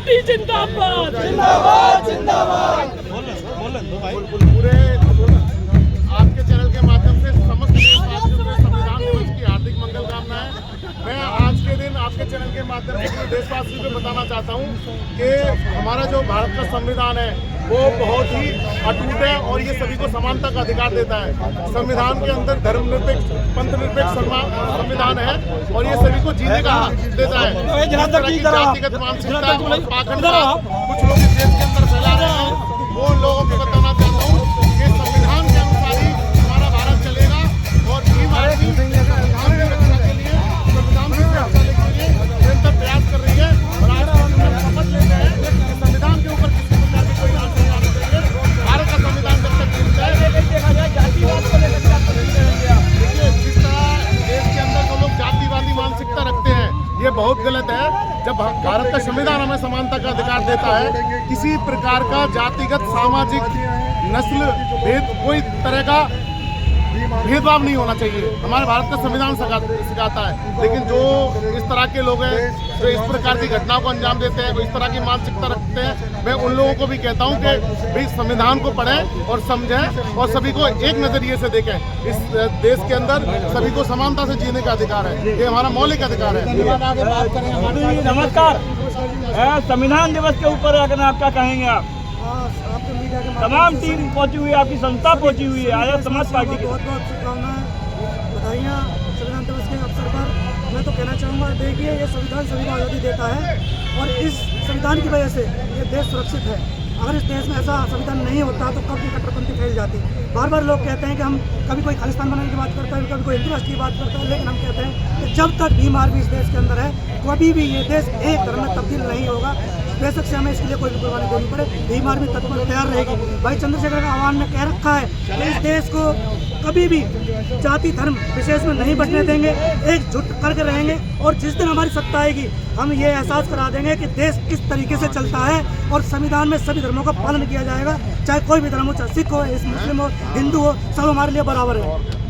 Party जिंदाबाद। जिंदाबाद जिंदाबाद। पूरे आपके चैनल के माध्यम से समस्त देशवासियों को संविधान दिवस की हार्दिक मंगल कामनाएं। मैं आज के दिन आपके चैनल के माध्यम से पूरे देशवासियों को बताना चाहता हूं कि हमारा जो भारत का संविधान है वो बहुत ही अटूट है और ये सभी को समानता का अधिकार देता है। संविधान के अंदर धर्मनिरपेक्ष पंथनिरपेक्ष संविधान है और ये सभी को जीने का हक देता है। इस तरह की जातिगत मानसिकता और पाखंडवाद कुछ लोग इस देश के अंदर फैला रहे हैं, वो लोगों को बताना चाहता हूँ कि संविधान के अनुसार ही हमारा भारत चलेगा और संविधान की रक्षा के लिए, संविधान की रक्षा के लिए निरंतर प्रयास कर रही है और आज शपथ लेते हैं कि संविधान के ऊपर किसी प्रकार की कोई आंच नहीं आनी चाहिए। भारत का संविधान जब तक जीवित है, देखिए जिस तरह देश के अंदर जो लोग जातिवादी मानसिकता रखते हैं ये बहुत गलत है। जब भारत का संविधान हमें समानता का अधिकार देता है, किसी प्रकार का जातिगत सामाजिक नस्ल भेद कोई तरह का भेदभाव नहीं होना चाहिए, हमारे भारत का संविधान सिखाता है। लेकिन जो इस तरह के लोग हैं जो इस प्रकार की घटनाओं को अंजाम देते हैं, वो इस तरह की मानसिकता रखते हैं, मैं उन लोगों को भी कहता हूं कि भाई संविधान को पढ़ें और समझें और सभी को एक नजरिए से देखें। इस देश के अंदर सभी को समानता से जीने का अधिकार है, ये हमारा मौलिक अधिकार है। नमस्कार, संविधान दिवस के ऊपर अगर आप क्या कहेंगे? आप तमाम टीम पहुंची हुई है, आपकी संस्था पहुंची हुई है, आजाद समाज पार्टी की बहुत बहुत शुभकामनाएं, बधाइयाँ संविधान दिवस के अवसर पर। मैं तो कहना चाहूँगा, देखिए ये संविधान सभी को आज़ादी देता है और इस संविधान की वजह से ये देश सुरक्षित है। अगर इस देश में ऐसा संविधान नहीं होता तो कब की कट्टरपंथी फैल जाती। बार बार लोग कहते हैं कि हम कभी कोई खालिस्तान बनाने की बात करता है, कभी कोई हिंदू राष्ट्र की बात करता है, लेकिन हम कहते हैं कि जब तक भीम आर्मी इस देश के अंदर है कभी भी ये देश एक धर्म में तब्दील नहीं होगा। बेशक से हमें इसके लिए कोई भी कुर्बानी देनी पड़े, भीम आर्मी तत्पर तैयार रहेगी। भाई चंद्रशेखर का आह्वान ने कह रखा है कि इस देश को कभी भी जाति धर्म विशेष में नहीं बचने देंगे, एकजुट करके रहेंगे और जिस दिन हमारी सत्ता आएगी हम ये एहसास करा देंगे कि देश किस तरीके से चलता है और संविधान में सभी धर्मों का पालन किया जाएगा, चाहे कोई भी धर्म हो, चाहे सिख हो, मुस्लिम हो, हिंदू हो, सब हमारे लिए बराबर है।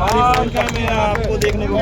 आपको देखने को